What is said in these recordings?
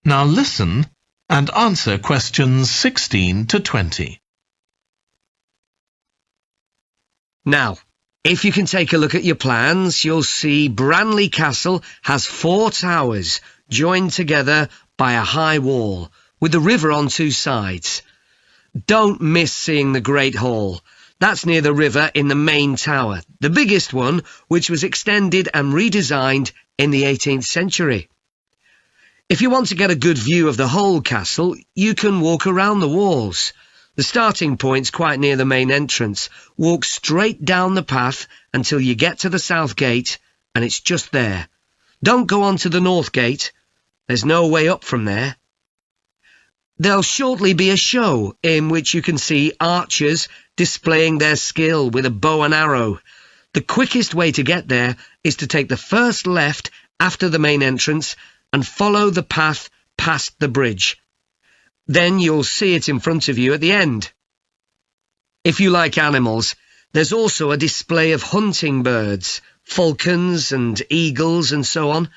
Now listen and answer questions 16 to 20. Now, if you can take a look at your plans, you'll see Branley Castle has 4 towers joined together by a high wall, with the river on 2 sides. Don't miss seeing the Great Hall. That's near the river in the main tower, the biggest one, which was extended and redesigned in the 18th century. If you want to get a good view of the whole castle, you can walk around the walls. The starting point's quite near the main entrance. Walk straight down the path until you get to the south gate, and it's just there. Don't go on to the north gate. There's no way up from there. There'll shortly be a show in which you can see archers displaying their skill with a bow and arrow. The quickest way to get there is to take the first left after the main entrance and follow the path past the bridge. Then you'll see it in front of you at the end. If you like animals, there's also a display of hunting birds, falcons and eagles and so on.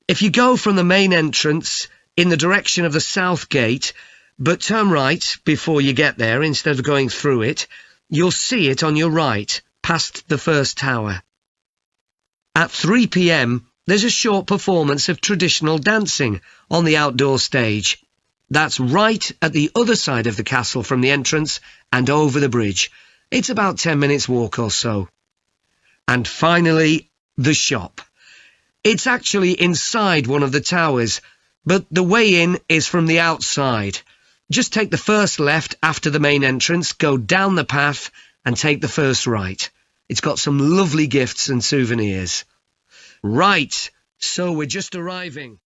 If you go from the main entrance in the direction of the south gate, but turn right before you get there instead of going through it, you'll see it on your right, past the first tower. At 3 p.m, there's a short performance of traditional dancing on the outdoor stage. That's right at the other side of the castle from the entrance and over the bridge. It's about 10 minutes walk or so. And finally, the shop. It's actually inside one of the towers, but the way in is from the outside. Just take the first left after the main entrance, go down the path and take the first right. It's got some lovely gifts and souvenirs. Right, so we're just arriving.